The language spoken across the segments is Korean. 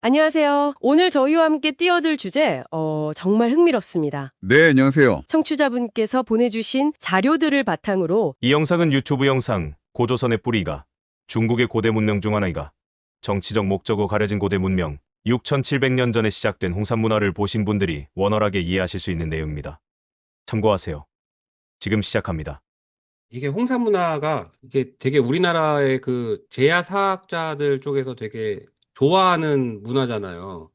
안녕하세요. 오늘 저희와 함께 뛰어들 주제, 정말 흥미롭습니다. 네, 안녕하세요. 청취자분께서 보내주신 자료들을 바탕으로 이 영상은 유튜브 영상 고조선의 뿌리가 중국의 고대 문명 중 하나이가 정치적 목적으로 가려진 고대 문명 6700년 전에 시작된 홍산 문화를 보신 분들이 원활하게 이해하실 수 있는 내용입니다. 참고하세요. 지금 시작합니다. 이게 홍산 문화가 이게 되게 우리나라의 그 제야사학자들 쪽에서 되게 좋아하는 문화잖아요.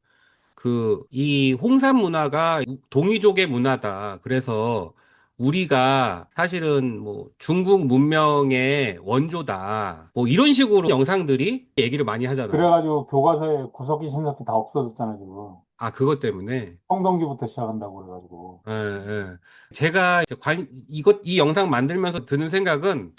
이 홍산 문화가 동이족의 문화다. 그래서 우리가 사실은 뭐 중국 문명의 원조다. 뭐 이런 식으로 영상들이 얘기를 많이 하잖아요. 그래가지고 교과서에 구석기 신석기 다 없어졌잖아, 지금. 아, 그것 때문에. 청동기부터 시작한다고 그래가지고. 예, 예. 제가 이제 이 영상 만들면서 드는 생각은,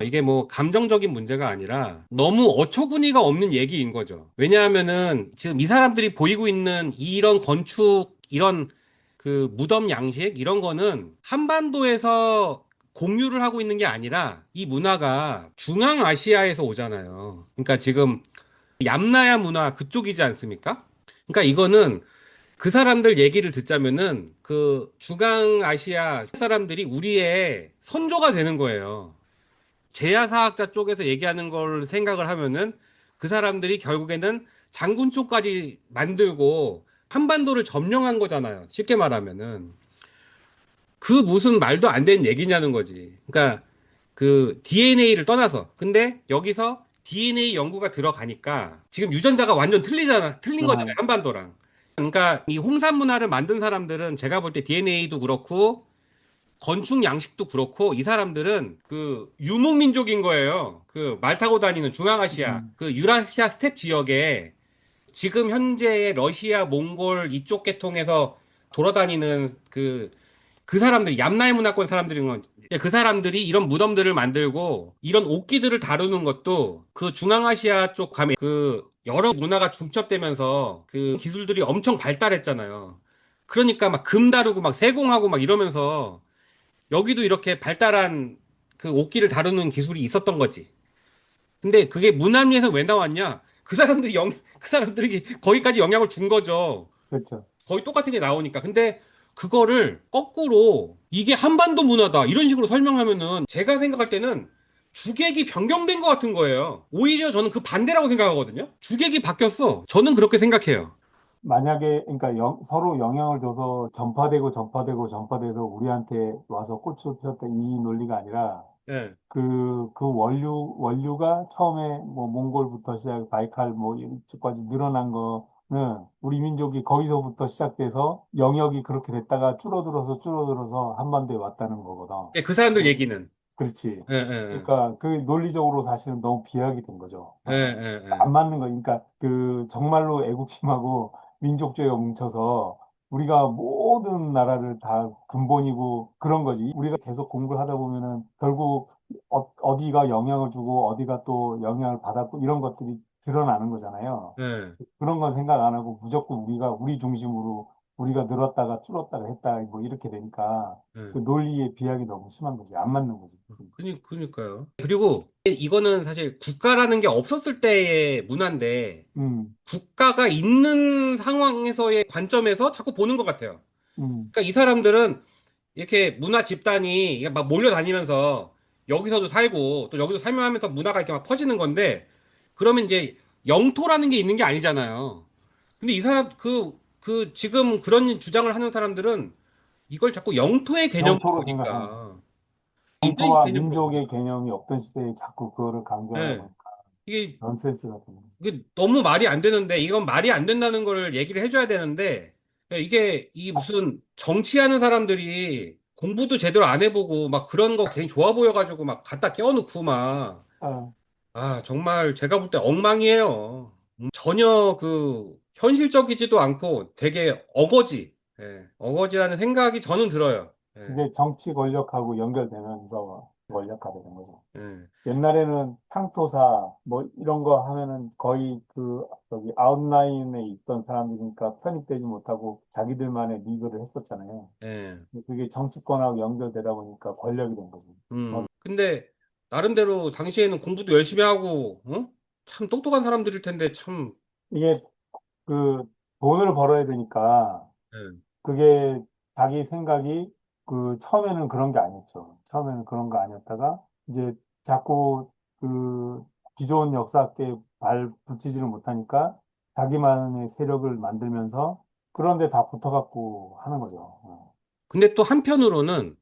이게 뭐 감정적인 문제가 아니라 너무 어처구니가 없는 얘기인 거죠. 왜냐하면은 지금 이 사람들이 보이고 있는 이런 건축, 이런 그 무덤 양식, 이런 거는 한반도에서 공유를 하고 있는 게 아니라 이 문화가 중앙아시아에서 오잖아요. 그러니까 지금 얌나야 문화 그쪽이지 않습니까? 그러니까 이거는 그 사람들 얘기를 듣자면은 그 중앙아시아 사람들이 우리의 선조가 되는 거예요. 제야사학자 쪽에서 얘기하는 걸 생각을 하면은 그 사람들이 결국에는 장군 쪽까지 만들고 한반도를 점령한 거잖아요. 쉽게 말하면은. 그 무슨 말도 안 되는 얘기냐는 거지. 그러니까 그 DNA를 떠나서. 근데 여기서 DNA 연구가 들어가니까 지금 유전자가 완전 틀린 거잖아요. 한반도랑. 그러니까 이 홍산 문화를 만든 사람들은 제가 볼 때 DNA도 그렇고 건축 양식도 그렇고 이 사람들은 그 유목민족인 거예요. 그 말 타고 다니는 중앙아시아, 그 유라시아 스텝 지역에 지금 현재의 러시아, 몽골 이쪽 계통에서 돌아다니는 그 사람들이 얌나이 문화권 사람들인 건 그 사람들이 이런 무덤들을 만들고 이런 옥기들을 다루는 것도 그 중앙아시아 쪽 가면 그 여러 문화가 중첩되면서 그 기술들이 엄청 발달했잖아요. 그러니까 막 금 다루고 막 세공하고 막 이러면서 여기도 이렇게 발달한 그 옥기를 다루는 기술이 있었던 거지. 근데 그게 문합리에서 왜 나왔냐? 그 사람들이 거기까지 영향을 준 거죠. 그렇죠. 거의 똑같은 게 나오니까. 근데 그거를 거꾸로 이게 한반도 문화다 이런 식으로 설명하면은 제가 생각할 때는 주객이 변경된 것 같은 거예요. 오히려 저는 그 반대라고 생각하거든요. 주객이 바뀌었어. 저는 그렇게 생각해요. 만약에, 그러니까 서로 영향을 줘서 전파되고 전파되고 전파돼서 우리한테 와서 꽃을 피웠다 이 논리가 아니라 예. 그 원류가 처음에 뭐 몽골부터 시작, 바이칼 뭐 이쪽까지 늘어난 거는 우리 민족이 거기서부터 시작돼서 영역이 그렇게 됐다가 줄어들어서 한반도에 왔다는 거거든. 예, 그 사람들 얘기는. 그렇지. 예, 예, 그러니까 그 논리적으로 사실은 너무 비약이 된 거죠. 예. 예, 예, 예. 안 맞는 거. 그러니까 그 정말로 애국심하고 민족주의가 뭉쳐서 우리가 모든 나라를 다 근본이고 그런 거지. 우리가 계속 공부를 하다 보면은 결국 어디가 영향을 주고 어디가 또 영향을 받았고 이런 것들이 드러나는 거잖아요. 예, 그런 건 생각 안 하고 무조건 우리 중심으로 우리가 늘었다가 줄었다가 했다 뭐 이렇게 되니까 예. 그 논리의 비약이 너무 심한 거지. 안 맞는 거지. 그니까요. 그리고 이거는 사실 국가라는 게 없었을 때의 문화인데 음, 국가가 있는 상황에서의 관점에서 자꾸 보는 것 같아요. 음, 그러니까 이 사람들은 이렇게 문화 집단이 이게 막 몰려다니면서 여기서도 살고 또 여기서 살며 하면서 문화가 이렇게 막 퍼지는 건데 그러면 이제 영토라는 게 있는 게 아니잖아요. 근데 이 사람 지금 그런 주장을 하는 사람들은 이걸 자꾸 영토의 개념으로 영토로 생각하는 거지. 보니까 있는 영토와 개념으로 민족의 보니까 개념이 없던 시대에 자꾸 그거를 강조하다 네. 보니까 이게 넌센스 같은 거지. 이게 너무 말이 안 되는데 이건 말이 안 된다는 걸 얘기를 해줘야 되는데 이게 무슨 정치하는 사람들이 공부도 제대로 안 해보고 막 그런 거 괜히 좋아 보여가지고 막 갖다 껴놓고 막 어, 정말 제가 볼 때 엉망이에요. 전혀 그 현실적이지도 않고 되게 어거지. 예, 어거지라는 생각이 저는 들어요. 예, 그게 정치 권력하고 연결되면서 권력화되는 거죠. 예, 옛날에는 향토사 뭐 이런 거 하면은 거의 그 저기 아웃라인에 있던 사람들이니까 편입되지 못하고 자기들만의 리그를 했었잖아요. 예. 근데 그게 정치권하고 연결되다 보니까 권력이 된 거지. 근데 나름대로 당시에는 공부도 열심히 하고, 참 똑똑한 사람들일 텐데 참, 이게 그 돈을 벌어야 되니까 예. 그게 자기 생각이 처음에는 그런 게 아니었죠. 처음에는 그런 거 아니었다가 이제 자꾸 그 기존 역사학계에 발 붙이지를 못하니까 자기만의 세력을 만들면서 그런데 다 붙어갖고 하는 거죠. 근데 또 한편으로는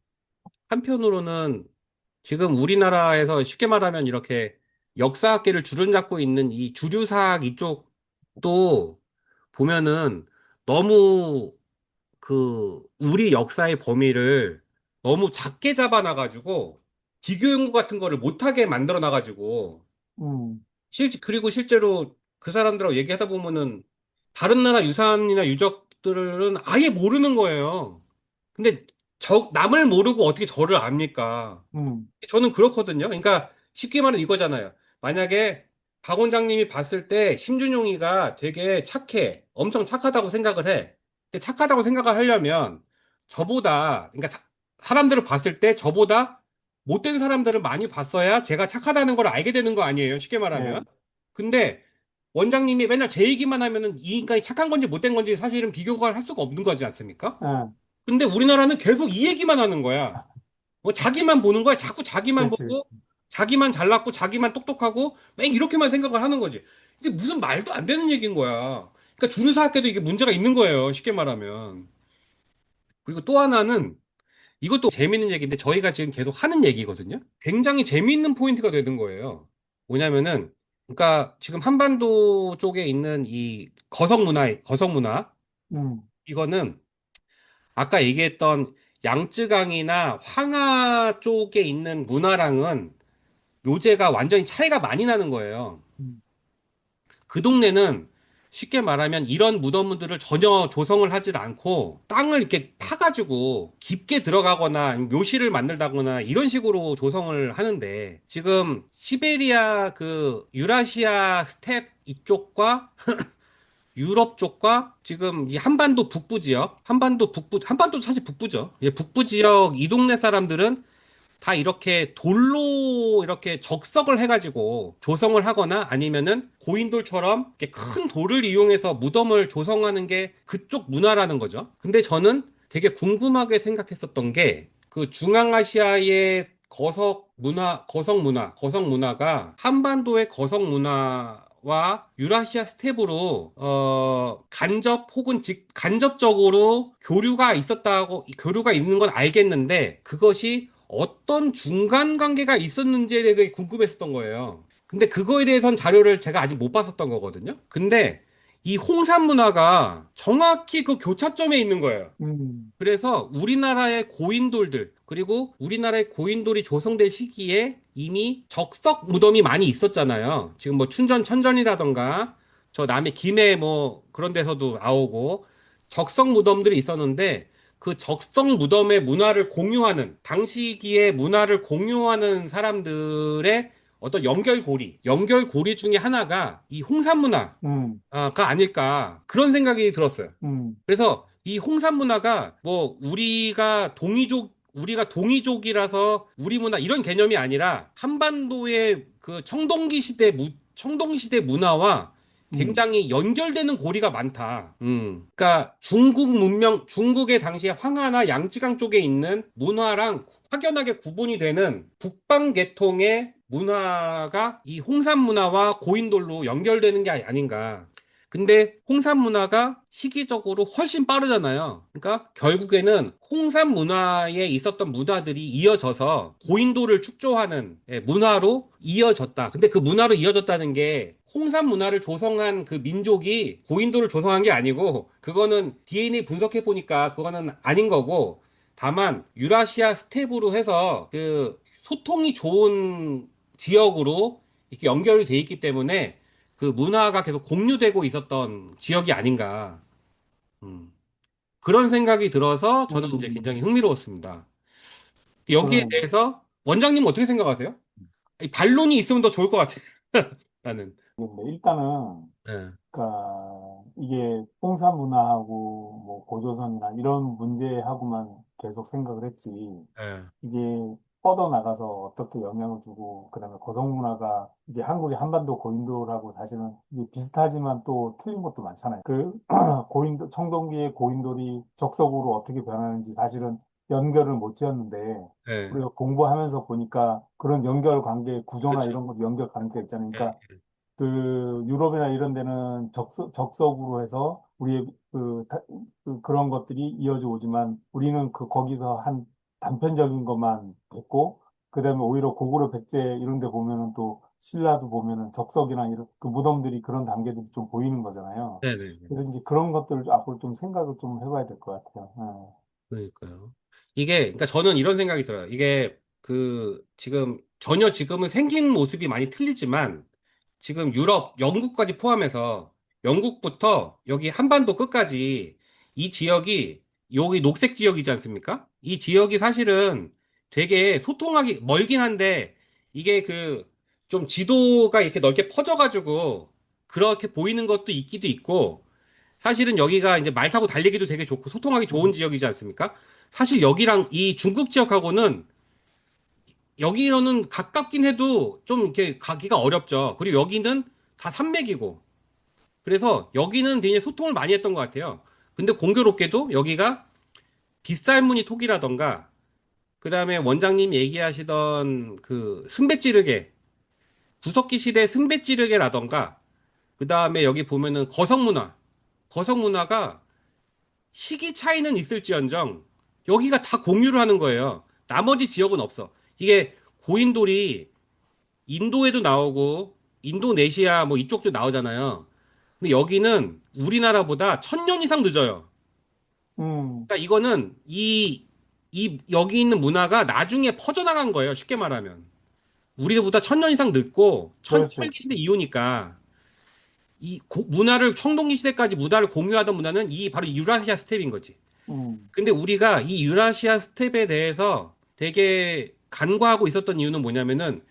지금 우리나라에서 쉽게 말하면 이렇게 역사학계를 주름잡고 있는 이 주류사학 이쪽도 보면은 너무 우리 역사의 범위를 너무 작게 잡아놔가지고 비교 연구 같은 거를 못하게 만들어놔가지고 음, 그리고 실제로 그 사람들하고 얘기하다 보면은 다른 나라 유산이나 유적들은 아예 모르는 거예요. 근데 남을 모르고 어떻게 저를 압니까? 음, 저는 그렇거든요. 그러니까 쉽게 말하면 이거잖아요. 만약에 박 원장님이 봤을 때 심준용이가 되게 착해. 엄청 착하다고 생각을 해. 근데 착하다고 생각을 하려면 저보다, 그러니까 사람들을 봤을 때 저보다 못된 사람들을 많이 봤어야 제가 착하다는 걸 알게 되는 거 아니에요. 쉽게 말하면. 네, 근데 원장님이 맨날 제 얘기만 하면은 이 인간이 착한 건지 못된 건지 사실은 비교가 할 수가 없는 거지 않습니까? 예, 근데 우리나라는 계속 이 얘기만 하는 거야. 뭐 자기만 보는 거야. 자꾸 자기만 그렇지, 그렇지. 보고 자기만 잘났고 자기만 똑똑하고 맨 이렇게만 생각을 하는 거지. 이게 무슨 말도 안 되는 얘기인 거야. 그러니까 주류사학계도 이게 문제가 있는 거예요. 쉽게 말하면. 그리고 또 하나는 이것도 재밌는 얘기인데 저희가 지금 계속 하는 얘기거든요. 굉장히 재미있는 포인트가 되는 거예요. 뭐냐면은 그러니까 지금 한반도 쪽에 있는 이 거성 문화 음, 이거는 아까 얘기했던 양쯔강이나 황하 쪽에 있는 문화랑은 요새가 완전히 차이가 많이 나는 거예요. 음, 그 동네는 쉽게 말하면 이런 무덤들을 전혀 조성을 하질 않고 땅을 이렇게 파가지고 깊게 들어가거나 아니면 묘실을 만들다거나 이런 식으로 조성을 하는데 지금 시베리아 유라시아 스텝 이쪽과 유럽 쪽과 지금 이 한반도 북부 지역, 한반도 사실 북부죠. 예, 북부 지역 이 동네 사람들은 다 이렇게 돌로 이렇게 적석을 해가지고 조성을 하거나 아니면은 고인돌처럼 이렇게 큰 돌을 이용해서 무덤을 조성하는 게 그쪽 문화라는 거죠. 근데 저는 되게 궁금하게 생각했었던 게 그 중앙아시아의 거성 문화가 한반도의 거성 문화와 유라시아 스텝으로 간접 혹은 간접적으로 교류가 있는 건 알겠는데 그것이 어떤 중간 관계가 있었는지에 대해서 궁금했었던 거예요. 근데 그거에 대해서는 자료를 제가 아직 못 봤었던 거거든요. 근데 이 홍산 문화가 정확히 그 교차점에 있는 거예요. 음, 그래서 우리나라의 고인돌들, 그리고 우리나라의 고인돌이 조성될 시기에 이미 적석 무덤이 많이 있었잖아요. 지금 뭐 춘전 천전이라던가 저 남해 김해 뭐 그런 데서도 나오고 적석 무덤들이 있었는데 그 적석 무덤의 문화를 공유하는 당시기의 문화를 공유하는 사람들의 어떤 연결고리 중에 하나가 이 홍산 문화가 음, 아닐까 그런 생각이 들었어요. 음, 그래서 이 홍산 문화가 뭐 우리가 동이족이라서 우리 문화 이런 개념이 아니라 한반도의 그 청동기 시대 문화와 음, 굉장히 연결되는 고리가 많다. 그러니까 중국의 당시에 황하나 양쯔강 쪽에 있는 문화랑 확연하게 구분이 되는 북방 계통의 문화가 이 홍산 문화와 고인돌로 연결되는 게 아닌가. 근데 홍산 문화가 시기적으로 훨씬 빠르잖아요. 그러니까 결국에는 홍산 문화에 있었던 문화들이 이어져서 고인돌을 축조하는 문화로 이어졌다. 근데 그 문화로 이어졌다는 게 홍산 문화를 조성한 그 민족이 고인돌을 조성한 게 아니고 그거는 DNA 분석해 보니까 그거는 아닌 거고 다만 유라시아 스텝으로 해서 그 소통이 좋은 지역으로 이렇게 연결이 돼 있기 때문에 그 문화가 계속 공유되고 있었던 지역이 아닌가. 음. 그런 생각이 들어서 저는 이제 굉장히 음, 흥미로웠습니다. 여기에 그런, 대해서 원장님은 어떻게 생각하세요? 이 반론이 있으면 더 좋을 것 같아요. 나는. 일단은 예, 그러니까 이게 홍산 문화하고 뭐 고조선이나 이런 문제하고만 계속 생각을 했지. 예, 이게 뻗어나가서 어떻게 영향을 주고, 그다음에 고성 문화가 이게 한국의 한반도 고인돌하고 사실은 이게 비슷하지만 또 틀린 것도 많잖아요. 그 고인돌, 청동기의 고인돌이 적석으로 어떻게 변하는지 사실은 연결을 못 지었는데, 예, 우리가 공부하면서 보니까 그런 연결 관계 구조나 그렇죠. 이런 것도 연결 관계가 있잖아요. 예, 그러니까 그 유럽이나 이런 데는 적석으로 해서 우리의 그런 것들이 이어져 오지만 우리는 그 거기서 한 단편적인 것만 했고 그다음에 오히려 고구려 백제 이런 데 보면은 또 신라도 보면은 적석이나 이런 그 무덤들이 그런 단계들이 좀 보이는 거잖아요. 네네네. 그래서 이제 그런 것들을 앞으로 좀 생각을 좀 해봐야 될 것 같아요. 그러니까요. 이게, 그러니까 저는 이런 생각이 들어요. 이게 지금 전혀 지금은 생긴 모습이 많이 틀리지만 지금 유럽, 영국까지 포함해서 영국부터 여기 한반도 끝까지 이 지역이 여기 녹색 지역이지 않습니까? 이 지역이 사실은 되게 소통하기 멀긴 한데 이게 좀 지도가 이렇게 넓게 퍼져가지고 그렇게 보이는 것도 있기도 있고 사실은 여기가 이제 말 타고 달리기도 되게 좋고 소통하기 좋은 음, 지역이지 않습니까? 사실 여기랑 이 중국 지역하고는 여기로는 가깝긴 해도 좀 이렇게 가기가 어렵죠. 그리고 여기는 다 산맥이고. 그래서 여기는 되게 소통을 많이 했던 것 같아요. 근데 공교롭게도 여기가 빗살무늬 톡이라던가, 그 다음에 원장님 얘기하시던 그 순배찌르개, 구석기 시대 순배찌르개라던가, 그 다음에 여기 보면은 거성문화. 거성문화가 시기 차이는 있을지언정 여기가 다 공유를 하는 거예요. 나머지 지역은 없어. 이게 고인돌이 인도에도 나오고 인도네시아 뭐 이쪽도 나오잖아요. 근데 여기는 우리나라보다 1000년 이상 늦어요. 음, 그러니까 이거는 여기 있는 문화가 나중에 퍼져나간 거예요. 쉽게 말하면. 우리보다 1000년 이상 늦고 그렇죠. 천기시대 이후니까 문화를 청동기 시대까지 문화를 공유하던 문화는 바로 유라시아 스텝인 거지. 음, 근데 우리가 이 유라시아 스텝에 대해서 되게 간과하고 있었던 이유는 뭐냐면은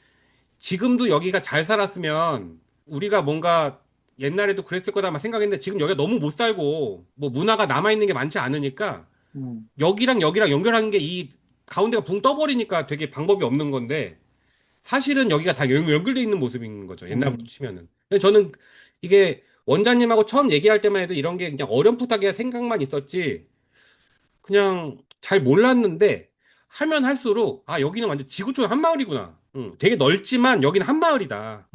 지금도 여기가 잘 살았으면 우리가 뭔가 옛날에도 그랬을 거다 막 생각했는데 지금 여기가 너무 못 살고 뭐 문화가 남아있는 게 많지 않으니까 음, 여기랑 연결하는 게 이 가운데가 붕 떠버리니까 되게 방법이 없는 건데 사실은 여기가 다 연결돼 있는 모습인 거죠. 옛날부터 음. 치면은. 근데 저는 이게 원장님하고 처음 얘기할 때만 해도 이런 게 그냥 어렴풋하게 생각만 있었지 그냥 잘 몰랐는데 하면 할수록 아 여기는 완전 지구촌 한마을이구나. 되게 넓지만 여기는 한마을이다.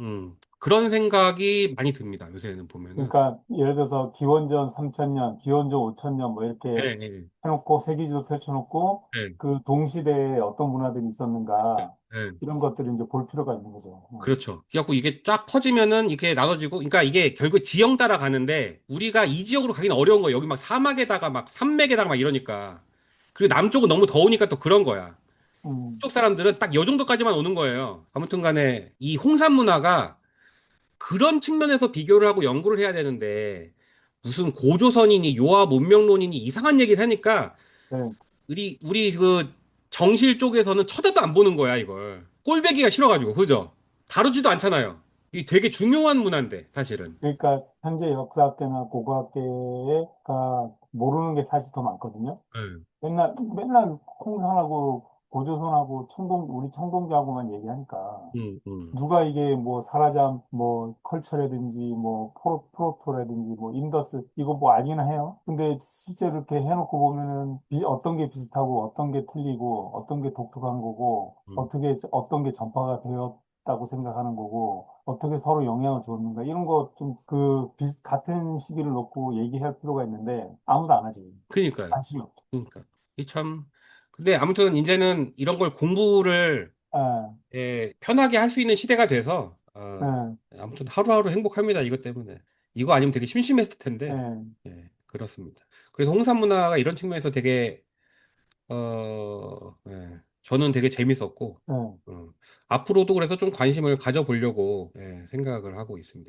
그런 생각이 많이 듭니다. 요새는 보면은. 그러니까 예를 들어서 기원전 3000년, 기원전 5000년 뭐 이렇게 예, 예, 해놓고 세계지도 펼쳐놓고 예, 그 동시대에 어떤 문화들이 있었는가 예. 이런 것들을 이제 볼 필요가 있는 거죠. 그렇죠. 그래갖고 이게 쫙 퍼지면은 이렇게 나눠지고, 그러니까 이게 결국 지형 따라 가는데 우리가 이 지역으로 가기는 어려운 거예요. 여기 막 사막에다가 막 산맥에다가 막 이러니까. 그리고 남쪽은 너무 더우니까 또 그런 거야. 음, 이쪽 사람들은 딱 요 정도까지만 오는 거예요. 아무튼 간에 이 홍산 문화가 그런 측면에서 비교를 하고 연구를 해야 되는데 무슨 고조선이니 요하 문명론이니 이상한 얘기를 하니까 네. 우리 그 정실 쪽에서는 쳐다도 안 보는 거야 이걸 꼴배기가 싫어가지고 그죠? 다루지도 않잖아요. 이게 되게 중요한 문화인데 사실은. 그러니까 현재 역사학계나 고고학계가 모르는 게 사실 더 많거든요. 응, 맨날 홍산하고 고조선하고 우리 청동기하고만 얘기하니까. 응, 응, 누가 이게 뭐 사라잠, 뭐 컬처라든지 뭐 프로토라든지 뭐 인더스 이거 뭐 알기나 해요. 근데 실제로 이렇게 해놓고 보면은 어떤 게 비슷하고 어떤 게 틀리고 어떤 게 독특한 거고 응. 어떤 게 전파가 되었다고 생각하는 거고 어떻게 서로 영향을 줬는가 이런 거 좀 같은 시기를 놓고 얘기할 필요가 있는데 아무도 안 하지. 그니까요. 관심이 없죠. 그니까 이 참. 근데 아무튼 이제는 이런 걸 공부를 예, 편하게 할 수 있는 시대가 돼서 예, 아무튼 하루하루 행복합니다. 이것 때문에. 이거 아니면 되게 심심했을 텐데. 예, 그렇습니다. 그래서 홍산 문화가 이런 측면에서 되게 저는 되게 재밌었고 예. 앞으로도 그래서 좀 관심을 가져보려고 생각을 하고 있습니다.